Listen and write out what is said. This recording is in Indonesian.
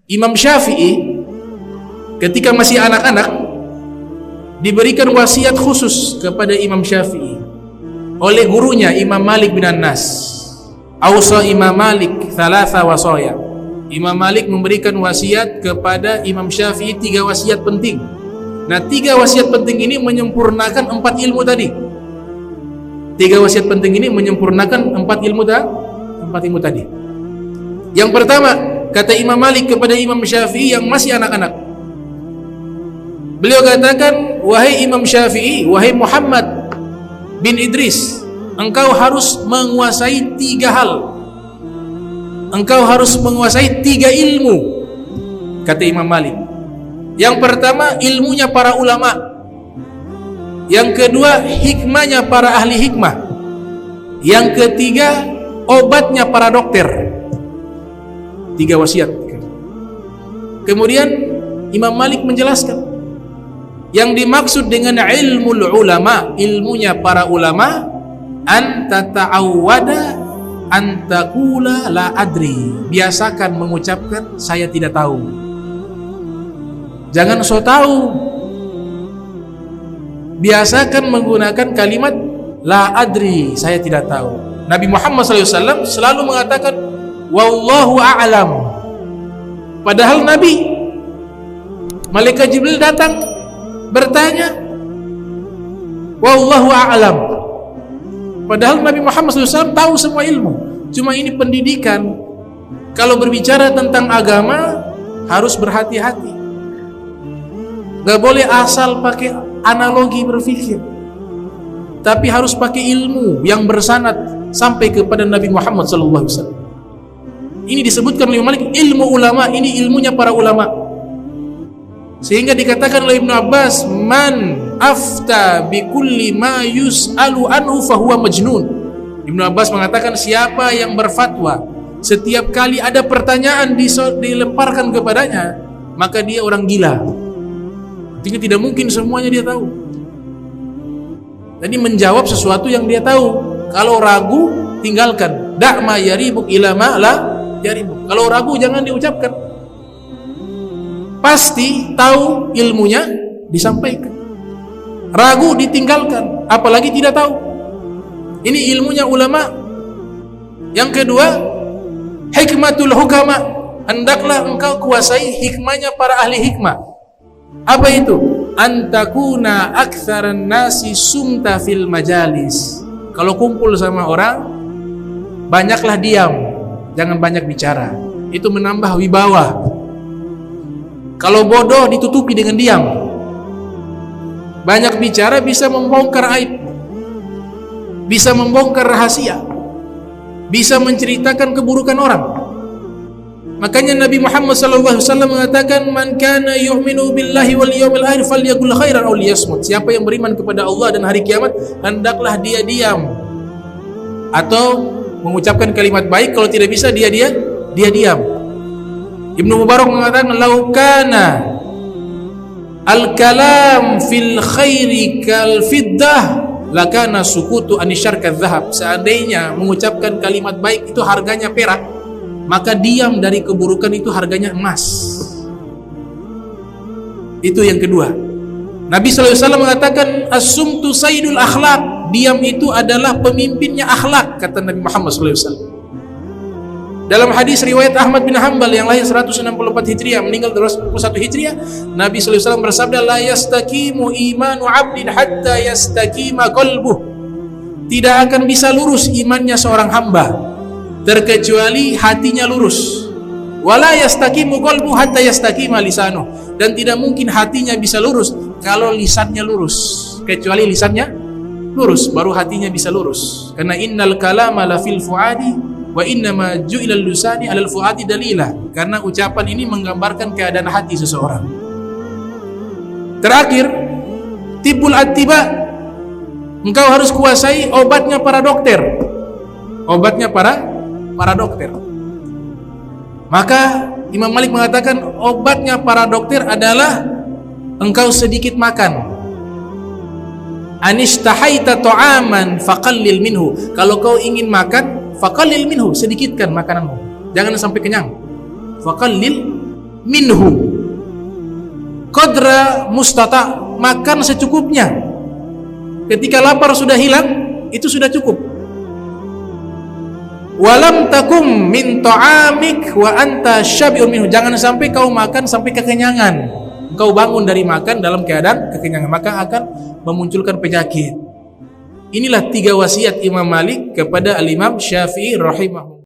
Imam Syafi'i ketika masih anak-anak diberikan wasiat khusus kepada Imam Syafi'i oleh gurunya Imam Malik bin Anas. Ausa Imam Malik thalatha wasaya. Imam Malik memberikan wasiat kepada Imam Syafi'i 3 wasiat penting. Nah, 3 wasiat penting ini menyempurnakan 4 ilmu tadi. 3 wasiat penting ini menyempurnakan 4 ilmu tadi. Yang pertama, kata Imam Malik kepada Imam Syafi'i yang masih anak-anak. Beliau katakan, wahai Imam Syafi'i, wahai Muhammad bin Idris, engkau harus menguasai 3 hal. Engkau harus menguasai 3 ilmu, kata Imam Malik. Yang pertama, ilmunya para ulama. Yang kedua, hikmahnya para ahli hikmah. Yang ketiga, obatnya para dokter. 3 wasiat. Kemudian Imam Malik menjelaskan, yang dimaksud dengan ilmul ulama, ilmunya para ulama, anta ta'awwada antakula la adri. Biasakan mengucapkan saya tidak tahu. Jangan so tahu. Biasakan menggunakan kalimat la adri, saya tidak tahu. Nabi Muhammad SAW selalu mengatakan wallahu a'lam. Padahal Nabi, malaikat Jibril datang bertanya wallahu a'lam. Padahal Nabi Muhammad SAW tahu semua ilmu. Cuma ini pendidikan. Kalau berbicara tentang agama harus berhati-hati. Gak boleh asal pakai analogi berpikir, tapi harus pakai ilmu yang bersanad sampai kepada Nabi Muhammad SAW. Ini disebutkan oleh Malik, ilmu ulama, ini ilmunya para ulama. Sehingga dikatakan oleh Ibnu Abbas, man afta bi kulli ma yus'alu anhu fahuwa majnun. Ibnu Abbas mengatakan, siapa yang berfatwa setiap kali ada pertanyaan dilemparkan kepadanya, maka dia orang gila. Artinya tidak mungkin semuanya dia tahu. Jadi menjawab sesuatu yang dia tahu. Kalau ragu, tinggalkan. Da'ma yaribuk ila ma la yaribuk. Kalau ragu jangan diucapkan. Pasti tahu ilmunya disampaikan. Ragu ditinggalkan, apalagi tidak tahu. Ini ilmunya ulama. Yang kedua, hikmatul hukama. Hendaklah engkau kuasai hikmahnya para ahli hikmah. Apa itu? Antakuna aktsaran nasi sumta fil majalis. Kalau kumpul sama orang, banyaklah diam, jangan banyak bicara. Itu menambah wibawa. Kalau bodoh ditutupi dengan diam. Banyak bicara bisa membongkar aib, bisa membongkar rahasia, bisa menceritakan keburukan orang. Makanya Nabi Muhammad SAW mengatakan, man kana yu'minu billahi wal yawmil akhir falyaqul khairan aw liyasmut. Siapa yang beriman kepada Allah dan hari kiamat, hendaklah dia diam atau mengucapkan kalimat baik. Kalau tidak bisa dia diam. Ibnu Mubarak mengatakan, lau kana al-kalam fil khairi kal fiddah lakana sukutu anisyar kadzahab. Seandainya mengucapkan kalimat baik itu harganya perak, maka diam dari keburukan itu harganya emas. Itu yang kedua. Nabi SAW mengatakan, as-sumtu sayyidul akhlaq. Diam itu adalah pemimpinnya akhlak, kata Nabi Muhammad SAW. Dalam hadis riwayat Ahmad bin Hanbal yang lahir 164 Hijriah, meninggal 201 Hijriah, Nabi SAW bersabda, la yastaqimu imanu abdin hatta yastaqima qalbuh. Tidak akan bisa lurus imannya seorang hamba terkecuali hatinya lurus. Wala yastaqimu qalbu hatta yastaqima lisanuh. Dan tidak mungkin hatinya bisa lurus kalau lisannya lurus. Kecuali lisannya lurus, baru hatinya bisa lurus. Karena innal kalama la fil fuadi wa innama ju'ilal lisani 'alal fuadi dalila. Karena ucapan ini menggambarkan keadaan hati seseorang. Terakhir, tibbul attiba. Engkau harus kuasai obatnya para dokter. Obatnya para dokter. Maka Imam Malik mengatakan obatnya para dokter adalah engkau sedikit makan. Anishtahaita ta'aman faqallil minhu. Kalau kau ingin makan, faqallil minhu, sedikitkan makananmu. Jangan sampai kenyang. Faqallil minhu qadra mustata, makan secukupnya. Ketika lapar sudah hilang, itu sudah cukup. Walam takum min ta'amik wa anta syabi'un minhu, jangan sampai kau makan sampai kekenyangan, kau bangun dari makan dalam keadaan kekenyangan, maka akan memunculkan penyakit. Inilah 3 wasiat Imam Malik kepada Al-Imam Syafi'i rahimahullah.